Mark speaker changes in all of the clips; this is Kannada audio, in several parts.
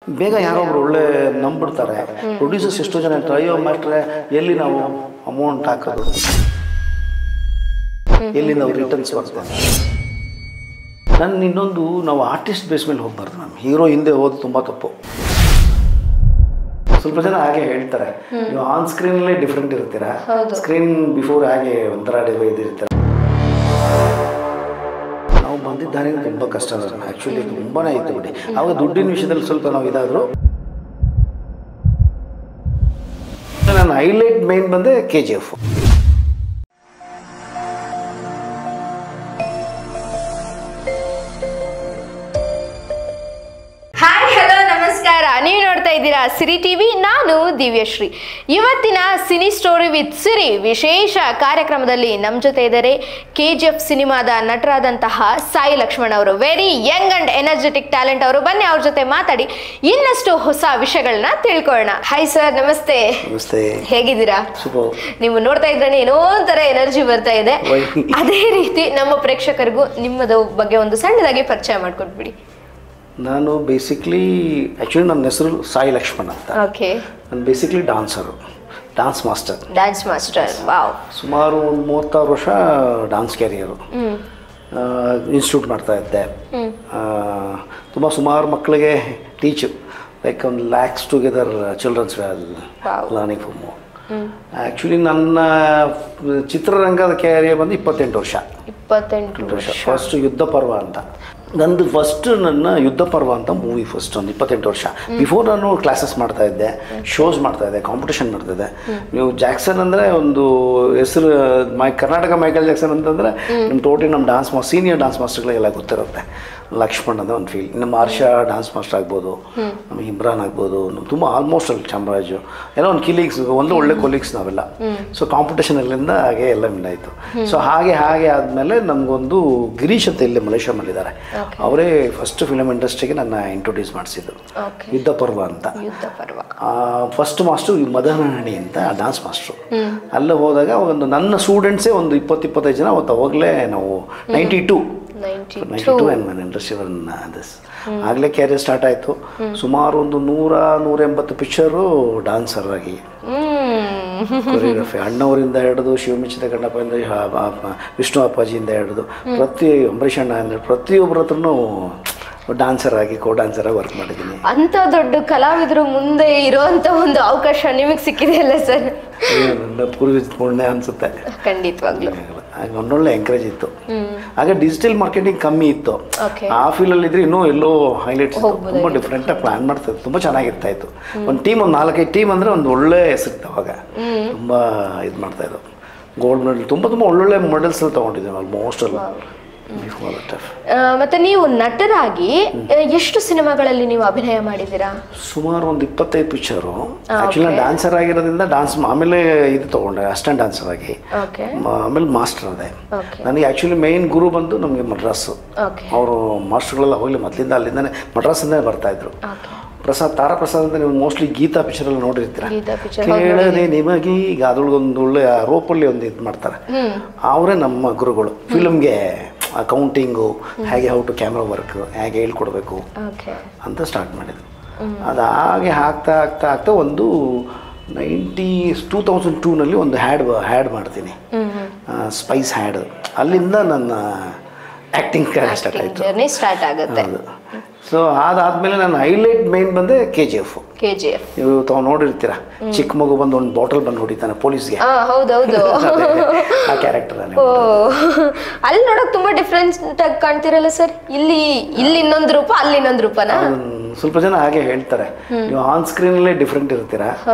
Speaker 1: ಬೇಗ ಯಾರೊಬ್ರು ಒಳ್ಳೆ ನಂಬಿಡ್ತಾರೆ. ಪ್ರೊಡ್ಯೂಸರ್ಸ್ ಎಷ್ಟೋ ಜನ ಹೇಳ್ತಾರೆ, ಅಯ್ಯೋ ಮಾಸ್ಟ್ರೆ ಎಲ್ಲಿ ನಾವು ಅಮೌಂಟ್ ಹಾಕೋದು, ಎಲ್ಲಿ ನಾವು ರಿಟರ್ನ್ಸ್ ಬರ್ತೇವೆ. ನನ್ನ ಇನ್ನೊಂದು, ನಾವು ಆರ್ಟಿಸ್ಟ್ ಬೇಸ್ ಮೇಲೆ ಹೋಗ್ಬಾರ್ದು. ನಮ್ಮ ಹೀರೋ ಹಿಂದೆ ಹೋದು ತುಂಬ ತಪ್ಪು. ಸ್ವಲ್ಪ ಜನ ಹಾಗೆ ಹೇಳ್ತಾರೆ, ನೀವು ಆನ್ ಸ್ಕ್ರೀನಲ್ಲೇ ಡಿಫ್ರೆಂಟ್ ಇರ್ತೀರಾ, ಸ್ಕ್ರೀನ್ ಬಿಫೋರ್ ಹಾಗೆ ಒಂಥರ ಇದಿರ್ತಾರೆ. ನಾವು ಬಂದಿದ್ದಾನೆ ತುಂಬ ಕಷ್ಟ ಆ್ಯಕ್ಚುಲಿ, ತುಂಬಾ ಇತ್ತು ಬಿಡಿ. ಆವಾಗ ದುಡ್ಡಿನ ವಿಷಯದಲ್ಲಿ ಸ್ವಲ್ಪ ನಾವು ಇದಾದರೂ, ನನ್ನ ಹೈಲೈಟ್ ಮೇನ್ ಬಂದೆ KGF.
Speaker 2: ನೀವು ನೋಡ್ತಾ ಇದ್ದೀರಾ ಸಿರಿ ಟಿವಿ, ನಾನು ದಿವ್ಯಶ್ರೀ. ಇವತ್ತಿನ ಸಿನಿ ಸ್ಟೋರಿ ವಿತ್ ಸಿರಿ ವಿಶೇಷ ಕಾರ್ಯಕ್ರಮದಲ್ಲಿ ನಮ್ಮ ಜೊತೆ ಇದ್ದಾರೆ KGF ಸಿನಿಮಾದ ನಟರಾದಂತಹ ಸಾಯಿ ಲಕ್ಷ್ಮಣ್ ಅವರು. Very Young and energetic talent ಅವರು. ಬನ್ನಿ ಅವ್ರ ಜೊತೆ ಮಾತಾಡಿ ಇನ್ನಷ್ಟು ಹೊಸ ವಿಷಯಗಳನ್ನ ತಿಳ್ಕೊಳ್ಳೋಣ. ಹಾಯ್ ಸರ್, ನಮಸ್ತೆ.
Speaker 1: ನಮಸ್ತೆ,
Speaker 2: ಹೇಗಿದ್ದೀರಾ? ನೀವು ನೋಡ್ತಾ ಇದ್ರೆ ಏನೋ ಒಂಥರ ಎನರ್ಜಿ ಬರ್ತಾ ಇದೆ. ಅದೇ ರೀತಿ ನಮ್ಮ ಪ್ರೇಕ್ಷಕರಿಗೂ ನಿಮ್ಮದು ಬಗ್ಗೆ ಒಂದು ಸಣ್ಣದಾಗಿ ಪರಿಚಯ ಮಾಡ್ಕೊಟ್ಬಿಡಿ.
Speaker 1: ನಾನು ಬೇಸಿಕ್ಲಿ ಆ್ಯಕ್ಚುಲಿ ನನ್ನ ಹೆಸರು ಸಾಯಿ ಲಕ್ಷ್ಮಣ್ ಅಂತ.
Speaker 2: ಓಕೆ.
Speaker 1: ನಾನು basically dancer, dance master.
Speaker 2: Dance master, wow.
Speaker 1: ಸುಮಾರು 36 ವರ್ಷ ಡ್ಯಾನ್ಸ್ ಕ್ಯಾರಿಯರು. ಇನ್ಸ್ಟಿಟ್ಯೂಟ್ ಮಾಡ್ತಾ ಇದ್ದೆ. ತುಂಬ ಸುಮಾರು ಮಕ್ಕಳಿಗೆ ಟೀಚ್, ಲೈಕ್ ಒಂದು lakhs together children's learning from. Actually ನನ್ನ ಚಿತ್ರರಂಗದ ಕ್ಯಾರಿಯರ್ ಬಂದು 28 ವರ್ಷ. 28 ವರ್ಷ. ಫಸ್ಟ್ ಯುದ್ಧ ಪರ್ವ ಅಂತ ನಂದು, ನನ್ನ ಯುದ್ಧ ಪರ್ವ ಅಂತ ಮೂವಿ ಫಸ್ಟ್ ಒಂದು 28 ವರ್ಷ. ಬಿಫೋರ್ ನಾನು ಕ್ಲಾಸಸ್ ಮಾಡ್ತಾ ಇದ್ದೆ, ಶೋಸ್ ಮಾಡ್ತಾ ಇದ್ದೆ, ಕಾಂಪಿಟೇಷನ್ ಮಾಡ್ತಾಯಿದ್ದೆ. ನೀವು ಜಾಕ್ಸನ್ ಅಂದರೆ ಒಂದು ಹೆಸರು, ಕರ್ನಾಟಕ ಮೈಕಲ್ ಜಾಕ್ಸನ್ ಅಂತಂದರೆ ನಮ್ಮ ಟೋಟಲಿ ನಮ್ಮ ಸೀನಿಯರ್ ಡ್ಯಾನ್ಸ್ ಮಾಸ್ಟರ್ಗಳಿಗೆಲ್ಲ ಗೊತ್ತಿರುತ್ತೆ. ಲಕ್ಷ್ಮಣ್ ಅಂದರೆ ಒಂದು ಫೀಲ್. ನಮ್ಮ ಹರ್ಷ ಡ್ಯಾನ್ಸ್ ಮಾಸ್ಟರ್ ಆಗ್ಬೋದು, ನಮ್ಮ ಇಮ್ರಾನ್ ಆಗ್ಬೋದು, ನಮ್ಮ ತುಂಬ ಆಲ್ಮೋಸ್ಟ್ ಅಲ್ಲಿ ಚಾಮರಾಜು ಎಲ್ಲ ಒಂದು ಕಿಲೀಗ್ಸ್, ಒಂದು ಒಳ್ಳೆ ಕೊಲೀಗ್ಸ್ ನಾವೆಲ್ಲ. ಸೊ ಕಾಂಪಿಟೇಷನಲ್ಲಿಂದ ಹಾಗೆ ಎಲ್ಲ ಮಿಂದಾಯಿತು. ಸೊ ಹಾಗೆ ಆದಮೇಲೆ ನಮಗೊಂದು ಗಿರೀಶ್ ಅಂತ ಇಲ್ಲಿ ಮಲೇಷ್ಯಾದಲ್ಲಿದ್ದಾರೆ, ಅವರೇ ಫಸ್ಟ್ ಫಿಲಮ್ ಇಂಡಸ್ಟ್ರಿಗೆ ನನ್ನ ಇಂಟ್ರೊಡ್ಯೂಸ್ ಮಾಡಿಸಿದ್ದು. ಯುದ್ಧ ಪರ್ವ ಅಂತ. ಫಸ್ಟ್ ಮಾಸ್ಟರ್ ಮದನಹಣಿ ಅಂತ ಡ್ಯಾನ್ಸ್ ಮಾಸ್ಟ್ರು. ಅಲ್ಲೇ ಹೋದಾಗ ಒಂದು ನನ್ನ ಸ್ಟೂಡೆಂಟ್ಸೇ ಒಂದು 20-25 ಜನ. ಅವತ್ತು ಅವಾಗಲೇ ನಾವು 92 ಇಂಡಸ್ಟ್ರಿ ದಿಸ್ ಆಗಲೇ ಕ್ಯಾರಿಯರ್ ಸ್ಟಾರ್ಟ್ ಆಯಿತು. ಸುಮಾರು ಒಂದು 100-180 ಪಿಕ್ಚರು ಡ್ಯಾನ್ಸರ್ ಆಗಿ, ಕೊರಿಯೋಗ್ರಫಿ ಅಣ್ಣವರಿಂದ ಹಿಡಿದು, ಶಿವಮಿಚ್ಚಿದ ಗಣ್ಣಪ್ಪಯಿಂದ, ವಿಷ್ಣು ಅಪ್ಪಾಜಿಯಿಂದ ಹಿಡಿದು, ಅಂಬರೀಷ್ ಅಣ್ಣ ಅಂದರೆ ಪ್ರತಿಯೊಬ್ಬರ ಹತ್ರನೂ ಡ್ಯಾನ್ಸರ್ ಆಗಿ, ಡ್ಯಾನ್ಸರ್ ಆಗಿ ವರ್ಕ್ ಮಾಡಿದ್ದೀನಿ.
Speaker 2: ಅಂತ ದೊಡ್ಡ ಕಲಾವಿದರು ಮುಂದೆ ಇರೋಂಥ ಒಂದು ಅವಕಾಶ ನಿಮಗೆ ಸಿಕ್ಕಿದೆಯಲ್ಲ ಸರ್?
Speaker 1: ನನ್ನ ಪೂರ್ವ ಪುಣ್ಯ ಅನಿಸುತ್ತೆ.
Speaker 2: ಖಂಡಿತವಾಗ್ಲೂ
Speaker 1: ಒಳ್ಳೊಳ್ಳೆ ಎಂಕರೇಜ್ ಇತ್ತು. ಆಗ ಡಿಜಿಟಲ್ ಮಾರ್ಕೆಟಿಂಗ್ ಕಮ್ಮಿ ಇತ್ತು. ಆ ಫೀಲ್ಡಲ್ಲಿ ಇದ್ರೆ ಇನ್ನೂ ಎಲ್ಲೋ ಹೈಲೈಟ್ಸ್ ತುಂಬ ಡಿಫ್ರೆಂಟಾಗಿ ಪ್ಲಾನ್ ಮಾಡ್ತಿತ್ತು. ತುಂಬ ಚೆನ್ನಾಗಿರ್ತಾ ಇತ್ತು. ಒಂದು ಟೀಮ್, ಒಂದು 4-5 ಟೀಮ್ ಅಂದರೆ ಒಂದು ಒಳ್ಳೆ ಹೆಸರಿತ್ತು ಅವಾಗ. ತುಂಬ ಇದು ಮಾಡ್ತಾಯಿದ್ದು. ಗೋಲ್ಡ್ ಮೆಡಲ್, ತುಂಬ ಒಳ್ಳೊಳ್ಳೆ ಮೆಡಲ್ಸ್ ತೊಗೊಂಡಿದ್ದೀವಿ ಆಲ್ಮೋಸ್ಟ್ ಅಲ್ಲ.
Speaker 2: ಮತ್ತೆ ನೀವು ನಟರಾಗಿ ಎಷ್ಟು ಸಿನಿಮಾಗಳಲ್ಲಿ ನೀವು ಅಭಿನಯ ಮಾಡಿದ್ದೀರಾ?
Speaker 1: ಸುಮಾರು ಒಂದು 25 ಪಿಕ್ಚರು. ಆ್ಯಕ್ಚುಲಿ ಡ್ಯಾನ್ಸರ್ ಆಗಿರೋದ್ರಿಂದ ಡ್ಯಾನ್ಸ್, ಆಮೇಲೆ ಇದು ತೊಗೊಂಡೆ ಅಸಿಸ್ಟೆಂಟ್ ಡ್ಯಾನ್ಸರ್ ಆಗಿ, ಆಮೇಲೆ ಮಾಸ್ಟರ್ ಅದೇ. ನನಗೆ ಆ್ಯಕ್ಚುಲಿ ಮೇನ್ ಗುರು ಬಂದು ನಮಗೆ ಮಡ್ರಾಸು. ಅವರು ಮಾಸ್ಟರ್ಗಳೆಲ್ಲ ಹೋಗಲಿ ಮೊದಲಿಂದ ಅಲ್ಲಿಂದನೇ ಮಡ್ರಾಸಿಂದನೇ ಬರ್ತಾಯಿದ್ರು. ತಾರಾ ಪ್ರಸಾದ್ ಅಂತ ನೀವು ಮೋಸ್ಟ್ಲಿ ಗೀತಾ ಪಿಕ್ಚರಲ್ಲಿ ನೋಡಿರ್ತೀರ. ಕೇಳದೆ ನಿಮಗೆ ಈಗ ಅದ್ರೊಳಗೊಂದು ಒಳ್ಳೆ ರೋಪಲ್ಲಿ ಒಂದು ಇದು ಮಾಡ್ತಾರೆ. ಅವರೇ ನಮ್ಮ ಗುರುಗಳು. ಫಿಲ್ಮ್ಗೆ ಅಕೌಂಟಿಂಗು ಹೇಗೆ, ಹೌ ಟು ಕ್ಯಾಮ್ರಾ ವರ್ಕ್ ಹೇಗೆ ಹೇಳ್ಕೊಡ್ಬೇಕು ಅಂತ ಸ್ಟಾರ್ಟ್ ಮಾಡಿದ್ರು. ಅದು ಹಾಗೆ ಆಗ್ತಾ ಒಂದು 2002ನಲ್ಲಿ ಒಂದು ಹ್ಯಾಡ್ ಮಾಡ್ತೀನಿ, ಸ್ಪೈಸ್ ಹ್ಯಾಡ್. ಅಲ್ಲಿಂದ ನನ್ನ ಆ್ಯಕ್ಟಿಂಗ್ ಸ್ಟಾರ್ಟ್ ಆಗುತ್ತೆ. ಸೊ ಅದಾದಮೇಲೆ ನನ್ನ ಹೈಲೈಟ್ ಮೇನ್ ಬಂದೆ KGF. ನೀವು ತಾವು ನೋಡಿರ್ತೀರ, ಚಿಕ್ಕ ಮಗು ಬಂದು ಒಂದು ಬಾಟಲ್ ಬಂದು ಹೊಡಿತಾನೆ ಪೊಲೀಸ್ಗೆ.
Speaker 2: ಹೌದೌದು,
Speaker 1: ಆ ಕ್ಯಾರೆಕ್ಟರ್.
Speaker 2: ಅಲ್ಲಿ ನೋಡಕ್ ತುಂಬಾ ಡಿಫ್ರೆನ್ಸ್ ಆಗಿ ಕಾಣ್ತಿರಲ್ಲ ಸರ್? ಇಲ್ಲಿ ಇನ್ನೊಂದು ರೂಪ, ಅಲ್ಲಿ ಇನ್ನೊಂದು ರೂಪನ?
Speaker 1: ಸ್ವಲ್ಪ ಜನ ಹಾಗೆ ಹೇಳ್ತಾರೆ, ನೀವು ಆನ್ ಸ್ಕ್ರೀನಲ್ಲೇ ಡಿಫ್ರೆಂಟ್ ಇರ್ತೀರಾ,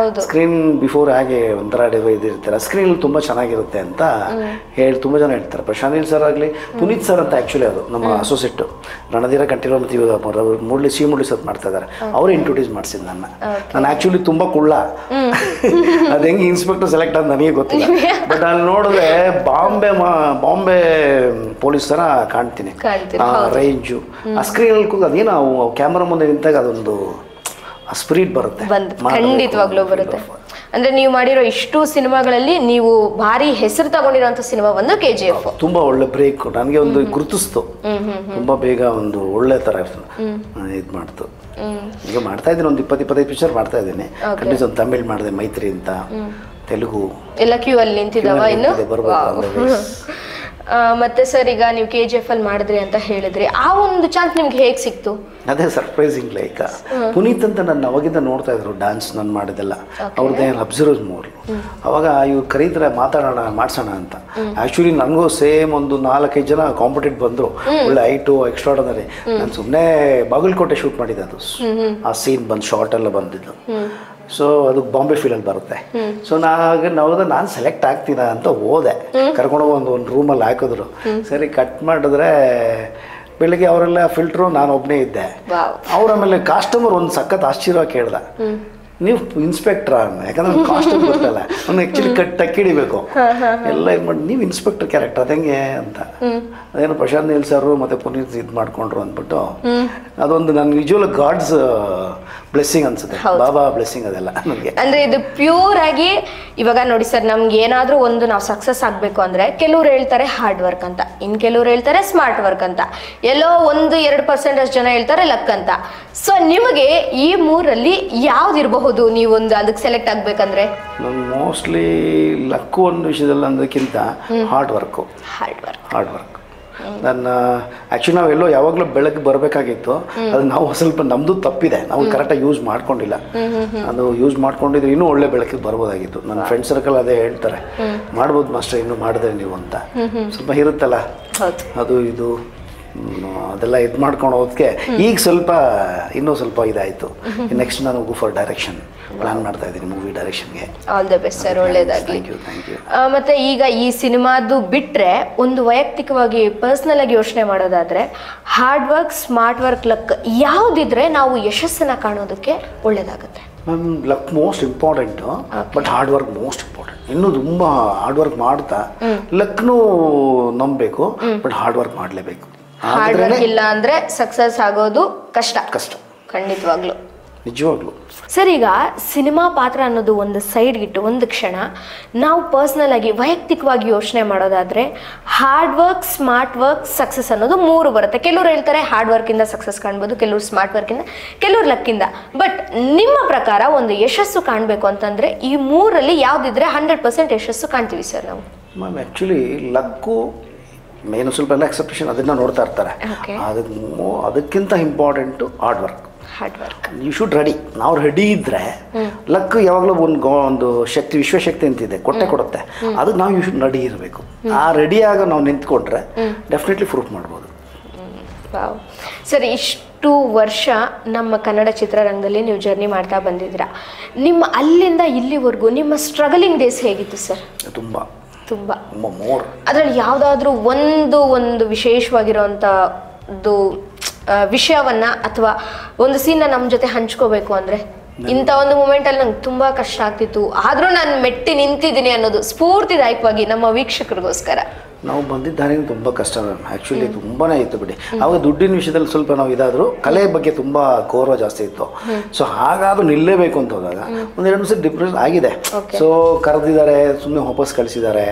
Speaker 1: ಸ್ಕ್ರೀನ್ ಬಿಫೋರ್ ಹಾಗೆ ಒಂಥರ ಇದಿರ್ತೀರ, ಸ್ಕ್ರೀನ್ ತುಂಬ ಚೆನ್ನಾಗಿರುತ್ತೆ ಅಂತ ತುಂಬ ಜನ ಹೇಳ್ತಾರೆ. ಪ್ರಶಾಂತ್ ಸರ್ ಆಗಲಿ, ಪುನೀತ್ ಸರ್ ಅಂತ ಆ್ಯಕ್ಚುಲಿ ಅದು ನಮ್ಮ ಅಸೋಸಿಯೇಟು, ರಣಧೀರ ಕಂಠೀರವ ಮತ್ತು ಇವಾಗ ಮುರಳಿ ಸತ್ ಮಾಡ್ತಾ ಇದ್ದಾರೆ. ಅವರೇ ಇಂಟ್ರೊಡ್ಯೂಸ್ ಮಾಡಿಸಿದ್ದು ನನ್ನ. ನಾನು ಆ್ಯಕ್ಚುಲಿ ತುಂಬ ಕುಳ್ಳ, ಅದು ಹೆಂಗೆ ಇನ್ಸ್ಪೆಕ್ಟರ್ ಸೆಲೆಕ್ಟ್ ಅಂತ ನನಗೆ ಗೊತ್ತಿಲ್ಲ. ಬಟ್ ಅಲ್ಲಿ ನೋಡಿದ್ರೆ ಬಾಂಬೆ ಪೊಲೀಸ್ ಥರ ಕಾಣ್ತೀನಿ. ಆ ರೇಂಜು, ಆ ಸ್ಕ್ರೀನಲ್ಲಿ ಅದೇನು ಕ್ಯಾಮ್ರಾ ಮುಂದೆ ನಿಂತಾಗ ಅದೊಂದು ಆ ಸ್ಪಿರಿಟ್ ಬರುತ್ತೆ,
Speaker 2: ಖಂಡಿತವಾಗ್ಲೂ ಬರುತ್ತೆ. ಅಂದ್ರೆ ನೀವು ಮಾಡಿರೋ ಇಷ್ಟು ಸಿನಿಮಾಗಳಲ್ಲಿ ನೀವು ಭಾರಿ ಹೆಸರು ತಗೊಂಡಿರೋಂಥ ಸಿನಿಮಾ ಒಂದು KGF.
Speaker 1: ತುಂಬಾ ಒಳ್ಳೆ ಬ್ರೇಕ್ ನನಗೆ ಒಂದು ಗುರುತಿಸ್ತು, ತುಂಬಾ ಬೇಗ ಒಂದು ಒಳ್ಳೆ ತರ ಇದು ಮಾಡ್ತು. ಈಗ ಮಾಡ್ತಾ ಇದ್ದೀನಿ, ಒಂದು 20-25 ಪಿಕ್ಚರ್ ಮಾಡ್ತಾ ಇದ್ದೀನಿ. ಖಂಡಿತ ಒಂದು ತಮಿಳ್ ಮಾಡಿದೆ, ಮೈತ್ರಿ ಅಂತ, ತೆಲುಗು
Speaker 2: ಎಲ್ಲ ಕ್ಯೂ ಅಲ್ಲಿ ನಿಂತಿದ್ದಾವ ಇನ್ನು. ಮತ್ತೆ ಸರ್, ಈಗ ನೀವು KGF ಅಲ್ಲಿ ಮಾಡಿದ್ರಿ ಅಂತ ಹೇಳಿದ್ರಿ, ಆ ಒಂದು ಚಾನ್ಸ್ ನಿಮ್ಗೆ ಹೇಗೆ ಸಿಕ್ತು?
Speaker 1: ಅದೇ ಸರ್ಪ್ರೈಸಿಂಗ್. ಲೈಕ್ ಪುನೀತ್ ಅಂತ ನನ್ನ ಅವಾಗಿಂದ ನೋಡ್ತಾ ಇದ್ರು ಡ್ಯಾನ್ಸ್ ನಾನು ಮಾಡಿದೆಲ್ಲ, ಅವ್ರದ್ದೇ ಅಬ್ಸರ್ವ್ ಮೋರ್. ಅವಾಗ ಇವ್ರು ಕರೀತಾರೆ ಮಾತಾಡೋಣ ಮಾಡ್ಸೋಣ ಅಂತ. ಆ್ಯಕ್ಚುಲಿ ನನಗೂ ಸೇಮ್ ಒಂದು 4-5 ಜನ ಕಾಂಪಿಟೇಟ್ ಬಂದರು, ಒಳ್ಳೆ ಹೈಟು ಎಕ್ಸ್ಟ್ರಾರ್ಡನರಿ. ನಾನು ಸುಮ್ಮನೆ ಬಾಗಲಕೋಟೆ ಶೂಟ್ ಮಾಡಿದ್ದೆ, ಅದು ಆ ಸೀನ್ ಬಂದು ಶಾರ್ಟ್ ಎಲ್ಲ ಬಂದಿದ್ದು. ಸೊ ಅದು ಬಾಂಬೆ ಫೀಲಲ್ಲಿ ಬರುತ್ತೆ. ಸೊ ನಾನು ಸೆಲೆಕ್ಟ್ ಆಗ್ತೀನ ಅಂತ ಹೋದೆ, ಕರ್ಕೊಂಡೋಗಿ ಒಂದು ರೂಮಲ್ಲಿ ಹಾಕಿದ್ರು. ಸರಿ ಕಟ್ ಮಾಡಿದ್ರೆ ಬೆಳಿಗ್ಗೆ ಅವರೆಲ್ಲ ಫಿಲ್ಟ್ರು, ನಾನು ಒಬ್ಬನೇ ಇದ್ದೆ. ಅವ್ರ ಆಮೇಲೆ ಕಾಸ್ಟಮರ್ ಒಂದು ಸಖತ್ ಆಶ್ಚರ್ಯ ಕೇಳ್ದ, ನೀವು ಇನ್ಸ್ಪೆಕ್ಟ್ರಾ? ಯಾಕಂದ್ರೆ ಕಾಸ್ಟ್ಯೂಮ್ ಗೊತ್ತಲ್ಲ, ಅವ್ನು ಆ್ಯಕ್ಚುಲಿ ಟಕ್ಕಿಡಿಬೇಕು ಎಲ್ಲ ಇದು ಮಾಡಿ, ನೀವು ಇನ್ಸ್ಪೆಕ್ಟರ್ ಕ್ಯಾರೆಕ್ಟರ್ ಅದಂಗೆ ಅಂತ. ಅದೇನೋ ಪ್ರಶಾಂತ್ ನೀಲ್ ಸರ್ ಮತ್ತು ಪುನೀತ್ ಇದು ಮಾಡ್ಕೊಂಡ್ರು ಅಂದ್ಬಿಟ್ಟು, ಅದೊಂದು ನನ್ನ ವಿಜುವಲ್ ಗಾಡ್ಸ್ ಬ್ಲೆಸ್ಸಿಂಗ್ ಅನ್ಸುತ್ತೆ, ಬಾಬಾ ಬ್ಲೆಸ್ಸಿಂಗ್ ಅದೆಲ್ಲ ನನಗೆ.
Speaker 2: ಅಂದ್ರೆ ಇದು ಪ್ಯೂರ್ ಆಗಿ ಇವಾಗ ನೋಡಿ ಸರ್, ನಮ್ಗೆ ಏನಾದ್ರೂ ಒಂದು ನಾವು ಸಕ್ಸಸ್ ಆಗ್ಬೇಕು ಅಂದ್ರೆ ಕೆಲವ್ರು ಹೇಳ್ತಾರೆ ಹಾರ್ಡ್ ವರ್ಕ್ ಅಂತ, ಇನ್ ಕೆಲವ್ರು ಹೇಳ್ತಾರೆ ಸ್ಮಾರ್ಟ್ ವರ್ಕ್ ಅಂತ, ಎಲ್ಲೋ 1-2% ಜನ ಹೇಳ್ತಾರೆ ಲಕ್ ಅಂತ. ಸೊ ನಿಮಗೆ ಈ ಮೂರಲ್ಲಿ ಯಾವ್ದಿರಬಹುದು ನೀವೊಂದು ಅದಕ್ಕೆ ಸೆಲೆಕ್ಟ್ ಆಗ್ಬೇಕಂದ್ರೆ?
Speaker 1: ನಾನು ಮೋಸ್ಟ್ಲಿ ಲಕ್ಕು ಒಂದು ವಿಷಯದಲ್ಲಿ ಅನ್ನೋದಕ್ಕಿಂತ ಹಾರ್ಡ್ ವರ್ಕ್. ನನ್ನ ಆ್ಯಕ್ಚುಲಿ ನಾವೆಲ್ಲೋ ಯಾವಾಗಲೂ ಬೆಳಗ್ಗೆ ಬರಬೇಕಾಗಿತ್ತು, ಅದು ನಾವು ಸ್ವಲ್ಪ ನಮ್ಮದು ತಪ್ಪಿದೆ, ನಾವು ಕರೆಕ್ಟಾಗಿ ಯೂಸ್ ಮಾಡ್ಕೊಂಡಿಲ್ಲ. ಅದು ಯೂಸ್ ಮಾಡ್ಕೊಂಡಿದ್ರೆ ಇನ್ನೂ ಒಳ್ಳೆ ಬೆಳಕಿಗೆ ಬರ್ಬೋದಾಗಿತ್ತು. ನನ್ನ ಫ್ರೆಂಡ್ ಸರ್ಕಲ್ ಅದೇ ಹೇಳ್ತಾರೆ, ಮಾಡ್ಬೋದು ಮಾಸ್ಟರ್ ಇನ್ನೂ ಮಾಡಿದ್ರೆ ನೀವು ಅಂತ. ಸ್ವಲ್ಪ ಇರುತ್ತಲ್ಲ ಅದು ಇದು ಅದೆಲ್ಲ ಇದು ಮಾಡ್ಕೊಂಡು ಹೋದಕ್ಕೆ ಈಗ ಸ್ವಲ್ಪ ಇನ್ನೂ ಸ್ವಲ್ಪ ಇದಾಯಿತು. ನೆಕ್ಸ್ಟ್ ನಾನು ಗೋ ಫಾರ್ ಡೈರೆಕ್ಷನ್ ಪ್ಲಾನ್ ಮಾಡ್ತಾ ಇದ್ದೀನಿ, ಮೂವಿ ಡೈರೆಕ್ಷನ್ಗೆ.
Speaker 2: ಆಲ್ ದ ಬೆಸ್ಟ್ ಸರ್, ಒಳ್ಳೇದಾಗಲಿ. ಮತ್ತೆ ಈಗ ಈ ಸಿನಿಮಾದು ಬಿಟ್ಟರೆ ಒಂದು ವೈಯಕ್ತಿಕವಾಗಿ ಪರ್ಸ್ನಲ್ ಆಗಿ ಯೋಚನೆ ಮಾಡೋದಾದ್ರೆ, hard work, smart work, luck ಯಾವುದಿದ್ರೆ ನಾವು ಯಶಸ್ಸನ್ನು ಕಾಣೋದಕ್ಕೆ ಒಳ್ಳೇದಾಗುತ್ತೆ?
Speaker 1: Ma'am, luck most important, but hard work most important. ಇನ್ನೂ ತುಂಬ ಹಾರ್ಡ್ ವರ್ಕ್ ಮಾಡ್ತಾ ಲಕ್ನೂ ನಂಬಬೇಕು, ಬಟ್ ಹಾರ್ಡ್ ವರ್ಕ್ ಮಾಡಲೇಬೇಕು.
Speaker 2: ಹಾರ್ಡ್ ವರ್ಕ್ ಇಲ್ಲ ಅಂದ್ರೆ ಸಕ್ಸಸ್ ಆಗೋದು ಕಷ್ಟ. ಖಂಡಿತವಾಗ್ಲು,
Speaker 1: ನಿಜವಾಗ್ಲು.
Speaker 2: ಸರ್, ಈಗ ಸಿನಿಮಾ ಪಾತ್ರ ಅನ್ನೋದು ಒಂದು ಸೈಡ್ಗಿಟ್ಟು ಒಂದು ಕ್ಷಣ ನಾವು ಪರ್ಸ್ನಲ್ ಆಗಿ ವೈಯಕ್ತಿಕವಾಗಿ ಯೋಚನೆ ಮಾಡೋದಾದ್ರೆ, hard work, smart work, success ಅನ್ನೋದು 3 ಬರುತ್ತೆ. ಕೆಲವರು ಹೇಳ್ತಾರೆ ಹಾರ್ಡ್ ವರ್ಕಿಂದ ಸಕ್ಸಸ್ ಕಾಣ್ಬೋದು, ಕೆಲವರು ಸ್ಮಾರ್ಟ್ ವರ್ಕಿಂದ, ಕೆಲವರು ಲಕ್ಕಿಂದ. ಬಟ್ ನಿಮ್ಮ ಪ್ರಕಾರ ಒಂದು ಯಶಸ್ಸು ಕಾಣಬೇಕು ಅಂತಂದ್ರೆ ಈ 3ರಲ್ಲಿ ಯಾವುದಿದ್ರೆ 100% ಯಶಸ್ಸು ಕಾಣ್ತೀವಿ ಸರ್ ನಾವು?
Speaker 1: ಮ್ಯಾಮ್, ಆ್ಯಕ್ಚುಲಿ ಲಕ್ಕು ಮೇನು ಸ್ವಲ್ಪ ಎಲ್ಲ ಎಕ್ಸೆಪ್ಟೇಷನ್ ಅದನ್ನು ನೋಡ್ತಾ ಇರ್ತಾರೆ. ಅದಕ್ಕಿಂತ important hard work. You should ready. ನಾವು ರೆಡಿ ಇದ್ದರೆ ಲಕ್ ಯಾವಾಗಲೂ ಒಂದು ಶಕ್ತಿ, ವಿಶ್ವಶಕ್ತಿ ಅಂತಿದೆ, ಕೊಡುತ್ತೆ. ಅದಕ್ಕೆ ನಾವು ಯು ಶುಡ್ ರೆಡಿ ಇರಬೇಕು. ಆ ರೆಡಿಯಾಗ ನಾವು ನಿಂತ್ಕೊಂಡ್ರೆ ಡೆಫಿನೆಟ್ಲಿ ಪ್ರೂಫ್ ಮಾಡ್ಬೋದು.
Speaker 2: ಸರ್, ಇಷ್ಟು ವರ್ಷ ನಮ್ಮ ಕನ್ನಡ ಚಿತ್ರರಂಗದಲ್ಲಿ ನೀವು ಜರ್ನಿ ಮಾಡ್ತಾ ಬಂದಿದ್ದೀರಾ. ನಿಮ್ಮ ಅಲ್ಲಿಂದ ಇಲ್ಲಿವರೆಗೂ ನಿಮ್ಮ ಸ್ಟ್ರಗಲಿಂಗ್ ಡೇಸ್ ಹೇಗಿತ್ತು ಸರ್?
Speaker 1: ತುಂಬ
Speaker 2: ಅದರಲ್ಲಿ ಯಾವುದಾದ್ರೂ ಒಂದು ವಿಶೇಷವಾಗಿರುವಂಥದ್ದು ವಿಷಯವನ್ನ ಅಥವಾ ಒಂದು ಸೀನ್ನ ನಮ್ಮ ಜೊತೆ ಹಂಚ್ಕೋಬೇಕು ಅಂದರೆ, ಇಂಥ ಒಂದು ಮೂಮೆಂಟಲ್ಲಿ ನಂಗೆ ತುಂಬ ಕಷ್ಟ ಆಗ್ತಿತ್ತು ಆದರೂ ನಾನು ಮೆಟ್ಟಿ ನಿಂತಿದ್ದೀನಿ ಅನ್ನೋದು ಸ್ಫೂರ್ತಿದಾಯಕವಾಗಿ ನಮ್ಮ ವೀಕ್ಷಕರಿಗೋಸ್ಕರ.
Speaker 1: ನಾವು ಬಂದಿದ್ದಾನೆ ತುಂಬ ಕಷ್ಟ ಮ್ಯಾಮ್, ಆ್ಯಕ್ಚುಲಿ ತುಂಬಾ ಇತ್ತು ಬಿಡಿ. ಆವಾಗ ದುಡ್ಡಿನ ವಿಷಯದಲ್ಲಿ ಸ್ವಲ್ಪ ನಾವು ಇದಾದರೂ ಕಲೆ ಬಗ್ಗೆ ತುಂಬ ಗೌರವ ಜಾಸ್ತಿ ಇತ್ತು. ಸೊ ಹಾಗಾದ್ರೂ ನಿಲ್ಲೇಬೇಕು ಅಂತ ಹೋದಾಗ 1-2 ಸಲ ಡಿಪ್ರೆಷನ್ ಆಗಿದೆ. ಸೊ ಕರೆದಿದ್ದಾರೆ, ಸುಮ್ಮನೆ ವಾಪಸ್ ಕಳಿಸಿದ್ದಾರೆ.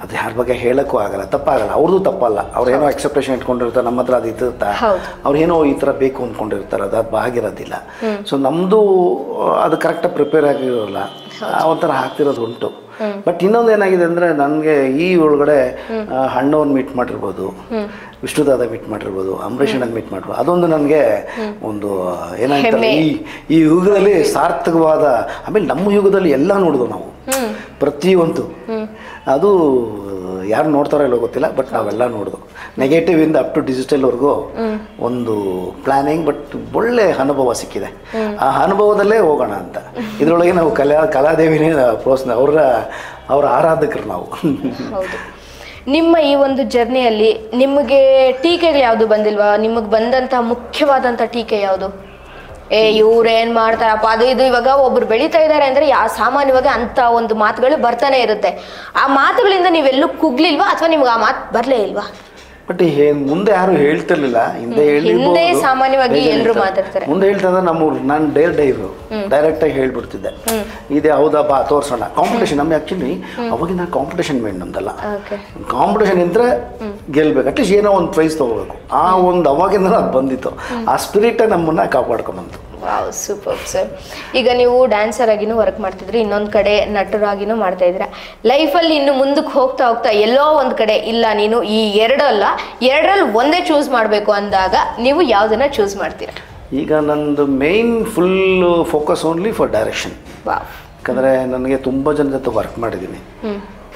Speaker 1: ಅದು ಯಾರ ಬಗ್ಗೆ ಹೇಳೋಕ್ಕೂ ಆಗಲ್ಲ, ತಪ್ಪಾಗಲ್ಲ, ಅವ್ರದ್ದು ತಪ್ಪಲ್ಲ. ಅವ್ರೇನೋ ಎಕ್ಸೆಪ್ಟೇಷನ್ ಇಟ್ಕೊಂಡಿರ್ತಾರೆ, ನಮ್ಮ ಹತ್ರ ಅದು ಇರ್ತಾ, ಅವ್ರೇನೋ ಈ ಥರ ಬೇಕು ಅಂದ್ಕೊಂಡಿರ್ತಾರೆ, ಅದು ಆಗಿರೋದಿಲ್ಲ. ಸೊ ನಮ್ಮದು ಅದು ಕರೆಕ್ಟಾಗಿ ಪ್ರಿಪೇರ್ ಆಗಿರೋಲ್ಲ, ಒಂಥರ ಆಗ್ತಿರೋದು ಉಂಟು. ಬಟ್ ಇನ್ನೊಂದು ಏನಾಗಿದೆ ಅಂದರೆ, ನನಗೆ ಈ ಒಳಗಡೆ ಅಣ್ಣವ್ರನ್ನ ಮೀಟ್ ಮಾಡಿರ್ಬೋದು, ವಿಷ್ಣುದಾದ ಮೀಟ್ ಮಾಡಿರ್ಬೋದು, ಅಂಬರೀಷ್ ಅಣ್ಣನ ಮೀಟ್ ಮಾಡಿರ್ಬೋದು. ಅದೊಂದು ನನಗೆ ಒಂದು ಏನಾಗ್ತದೆ, ಈ ಯುಗದಲ್ಲಿ ಸಾರ್ಥಕವಾದ. ಆಮೇಲೆ ನಮ್ಮ ಯುಗದಲ್ಲಿ ಎಲ್ಲ ನೋಡಿದ್ವು ನಾವು, ಪ್ರತಿಯೊಂದು. ಅದು ಯಾರು ನೋಡ್ತಾರೋ ಇಲ್ಲೋ ಗೊತ್ತಿಲ್ಲ, ಬಟ್ ನಾವೆಲ್ಲ ನೋಡಿದ್ವು. ನೆಗೆಟಿವ್ ಇಂದ ಅಪ್ ಟು ಡಿಜಿಟಲ್ವರೆಗೂ ಒಂದು ಪ್ಲಾನಿಂಗ್, ಬಟ್ ಒಳ್ಳೆ ಅನುಭವ ಸಿಕ್ಕಿದೆ. ಆ ಅನುಭವದಲ್ಲೇ ಹೋಗೋಣ ಅಂತ. ಇದರೊಳಗೆ ನಾವು ಕಲಾದೇವಿನೇ ಅವರ ಆರಾಧಕರು ನಾವು.
Speaker 2: ನಿಮ್ಮ ಈ ಒಂದು ಜರ್ನಿಯಲ್ಲಿ ನಿಮಗೆ ಟೀಕೆಗಳು ಯಾವುದು ಬಂದಿಲ್ವಾ? ನಿಮಗೆ ಬಂದಂಥ ಮುಖ್ಯವಾದಂಥ ಟೀಕೆ ಯಾವುದು? ಇವ್ರೇನು ಮಾಡ್ತಾರಪ್ಪ ಅದು ಇದು. ಇವಾಗ ಒಬ್ರು ಬೆಳೀತಾ ಇದ್ದಾರೆ ಅಂದರೆ ಸಾಮಾನ್ಯವಾಗಿ ಅಂಥ ಒಂದು ಮಾತುಗಳು ಬರ್ತಾನೆ ಇರುತ್ತೆ. ಆ ಮಾತುಗಳಿಂದ ನೀವೆಲ್ಲೂ ಕುಗ್ಲಿಲ್ವಾ, ಅಥವಾ ನಿಮ್ಗೆ ಆ ಮಾತು ಬರಲೇ ಇಲ್ವಾ?
Speaker 1: ಬಟ್ ಮುಂದೆ ಯಾರು ಹೇಳ್ತಿರ್ಲಿಲ್ಲ, ಹಿಂದೆ
Speaker 2: ಹಿಂದೆ ಸಾಮಾನ್ಯವಾಗಿ ಎಲ್ಲರೂ ಮಾತಾಡ್ತಾರೆ.
Speaker 1: ಮುಂದೆ ಹೇಳ್ತಂದ್ರೆ ನಾನು ಡೈರೆಕ್ಟಾಗಿ ಹೇಳ್ಬಿಡ್ತಿದ್ದೆ, ಇದೆ ಹೌದಾ ಬಾ ತೋರ್ಸೋಣ. ಕಾಂಪಿಟೇಷನ್ ನಮ್ಗೆ ಆ್ಯಕ್ಚುಲಿ ಅವಾಗಿನ ಕಾಂಪಿಟೇಷನ್ ಮೇಡ್ ನಮ್ದಲ್ಲ, ಕಾಂಪಿಟೇಷನ್ ಇದ್ರೆ ಗೆಲ್ಬೇಕು, ಅಟ್ಲೀಸ್ಟ್ ಏನೋ ಒಂದು ಪ್ರೈಸ್ ತೊಗೋಬೇಕು. ಆ ಒಂದು ಅವಾಗಿಂದ ಅದು ಬಂದಿತ್ತು, ಆ ಸ್ಪಿರಿಟೇ ನಮ್ಮನ್ನ ಕಾಪಾಡ್ಕೊಂಬಂತು.
Speaker 2: Wow, super sir. ಈಗ ನೀವು ಡ್ಯಾನ್ಸರ್ ಆಗಿನೂ ವರ್ಕ್ ಮಾಡ್ತಿದ್ರಿ, ಇನ್ನೊಂದು ಕಡೆ ನಟರಾಗಿನೂ ಮಾಡ್ತಾ ಇದ್ದೀರಾ. ಲೈಫಲ್ಲಿ ಇನ್ನು ಮುಂದಕ್ಕೆ ಹೋಗ್ತಾ ಹೋಗ್ತಾ ಎಲ್ಲೋ ಒಂದು ಕಡೆ ಇಲ್ಲ ನೀನು ಈ ಎರಡರಲ್ಲಿ ಒಂದೇ ಚೂಸ್ ಮಾಡಬೇಕು ಅಂದಾಗ ನೀವು ಯಾವುದನ್ನ ಚೂಸ್ ಮಾಡ್ತೀರಾ?
Speaker 1: ಈಗ ನಂದು main full focus only for direction. ಯಾಕಂದರೆ ನನಗೆ ತುಂಬ ಜನ ಜೊತೆ ವರ್ಕ್ ಮಾಡಿದ್ದೀನಿ.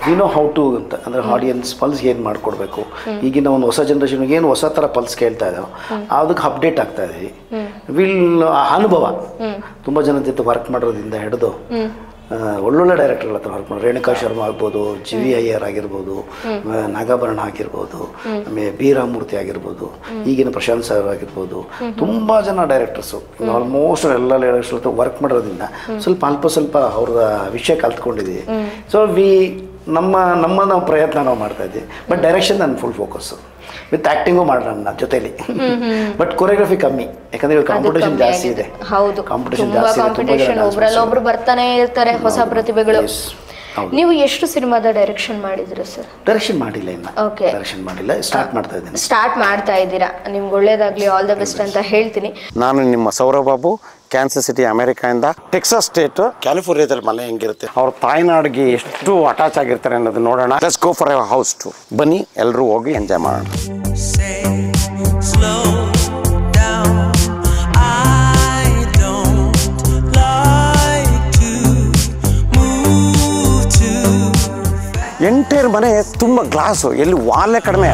Speaker 1: ವಿ ನೋ ಹೌ ಟು ಅಂತ, ಅಂದರೆ ಆಡಿಯನ್ಸ್ ಪಲ್ಸ್ ಏನು ಮಾಡಿಕೊಡ್ಬೇಕು, ಈಗಿನ ಒಂದು ಹೊಸ ಜನ್ರೇಷನ್ಗೆ ಏನು ಹೊಸ ಥರ ಪಲ್ಸ್ ಕೇಳ್ತಾ ಇದ್ದಾವೆ, ಅದಕ್ಕೆ ಅಪ್ಡೇಟ್ ಆಗ್ತಾ ಇದ್ದೀವಿ. ಅನುಭವ ತುಂಬ ಜನ ಜೊತೆ ವರ್ಕ್ ಮಾಡೋದ್ರಿಂದ ಹಿಡಿದು ಒಳ್ಳೊಳ್ಳೆ ಡೈರೆಕ್ಟರ್ಗಳ ಹತ್ರ ವರ್ಕ್ ಮಾಡಿ, ರೇಣುಕಾ ಶರ್ಮಾ ಆಗ್ಬೋದು, ಜಿ ವಿ ಅಯ್ಯರ್ ಆಗಿರ್ಬೋದು, ನಾಗಾಭರಣ ಆಗಿರ್ಬೋದು, ಆಮೇಲೆ ಬಿ ರಾಮಮೂರ್ತಿ ಆಗಿರ್ಬೋದು, ಈಗಿನ ಪ್ರಶಾಂತ್ ಸರ್ ಆಗಿರ್ಬೋದು, ತುಂಬ ಜನ ಡೈರೆಕ್ಟರ್ಸು ಆಲ್ಮೋಸ್ಟ್ ಎಲ್ಲ ಡೈರೆಕ್ಟರ್ಸ್ ಹತ್ರ ವರ್ಕ್ ಮಾಡೋದ್ರಿಂದ ಸ್ವಲ್ಪ ಅವ್ರ ವಿಷಯ ಕಲ್ತ್ಕೊಂಡಿದ್ದೀವಿ. ಸೊ ನಾವು ಪ್ರಯತ್ನ ನಾವು ಮಾಡ್ತಾ ಇದ್ದೀವಿ. ಬಟ್ ಡೈರೆಕ್ಷನ್ ನನ್ನ ಫುಲ್ ಫೋಕಸ್ಸು, ವಿತ್ ಆ್ಯಕ್ಟಿಂಗು ಮಾಡೋಣ ಜೊತೆಲಿ. ಬಟ್ ಕೊರಿಯೋಗ್ರಫಿ ಕಮ್ಮಿ, ಯಾಕಂದರೆ ಕಾಂಪಿಟೇಷನ್ ಜಾಸ್ತಿ ಇದೆ.
Speaker 2: ಹೌದು, ಕಾಂಪಿಟೇಷನ್ ಒಬ್ರಲ್ಲೊಬ್ರು ಬರ್ತಾನೆ ಇರ್ತಾರೆ ಹೊಸ ಪ್ರತಿಭೆಗಳು. ನೀವು ಎಷ್ಟು ಸಿನಿಮಾದ ಡೈರೆಕ್ಷನ್ ಮಾಡಿದ್ರಿ ಸರ್?
Speaker 1: ಡೈರೆಕ್ಷನ್ ಮಾಡಿಲ್ಲ ಇನ್ನು. ಓಕೆ, ಡೈರೆಕ್ಷನ್ ಮಾಡಿಲ್ಲ,
Speaker 2: ಸ್ಟಾರ್ಟ್ ಮಾಡ್ತಾ ಇದ್ದೀರಾ. ನಿಮ್ಗೆ ಒಳ್ಳೇದಾಗ್ಲಿ, ಆಲ್ ದ ಬೆಸ್ಟ್ ಅಂತ ಹೇಳ್ತೀನಿ.
Speaker 3: ನಾನು ನಿಮ್ಮ ಸೌರವ್ ಬಾಬು, ಕ್ಯಾನ್ಸರ್ ಸಿಟಿ ಅಮೆರಿಕಾಯಿಂದ. ಟೆಕ್ಸಾಸ್ ಸ್ಟೇಟ್ ಕ್ಯಾಲಿಫೋರ್ನಿಯಾದಲ್ಲಿ ಮನೆ ಹೆಂಗಿರುತ್ತೆ, ಅವ್ರ ತಾಯ್ನಾಡಿಗೆ ಎಷ್ಟು ಅಟ್ಯಾಚ್ ಆಗಿರ್ತಾರೆ ಅನ್ನೋದು ನೋಡೋಣ. Let's go for a house tour. ಬನ್ನಿ ಎಲ್ಲರೂ ಹೋಗಿ ಎಂಜಾಯ್ ಮಾಡೋಣ. ಎಂಟೈರ್ ಮನೆ ತುಂಬ ಗ್ಲಾಸು, ಎಲ್ಲಿ ವಾಲೇ ಕಡಿಮೆ.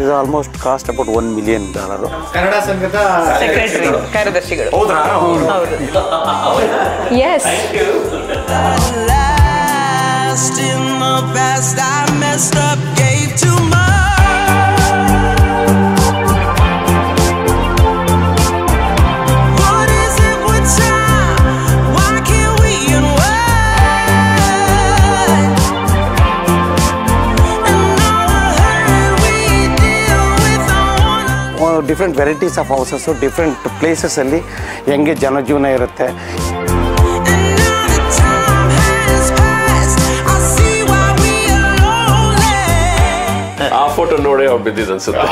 Speaker 3: ಇದು almost cost about $1 million.
Speaker 4: Kannada ಸಂಘದ ಕಾರ್ಯದರ್ಶಿಗಳು.
Speaker 3: ಹೌದಾ?
Speaker 2: Yes.
Speaker 3: Different varieties of houses, different ಪ್ಲೇಸಸ್ಸಲ್ಲಿ ಹೆಂಗೆ ಜನಜೀವನ ಇರುತ್ತೆ.
Speaker 5: ಆ ಫೋಟೋ ನೋಡಿ ಅವ್ರು ಬಿದ್ದಿದ್ದು ಅನ್ಸುತ್ತೆ.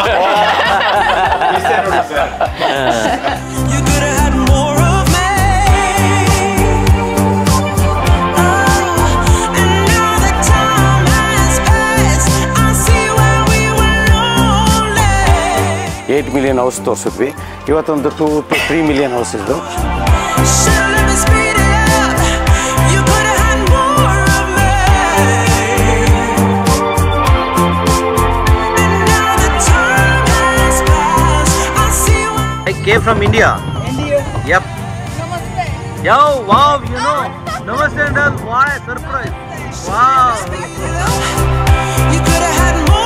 Speaker 3: $8 million ಹೌಸ್ ತೋರಿಸಿದ್ವಿ, ಇವತ್ತೊಂದು $2 to $3 million ಹೌಸ್ ಇದ್ದು.
Speaker 4: I came from India. Yep. Yo, wow, you know. Namaste and all. What a surprise. Wow. You could have had more.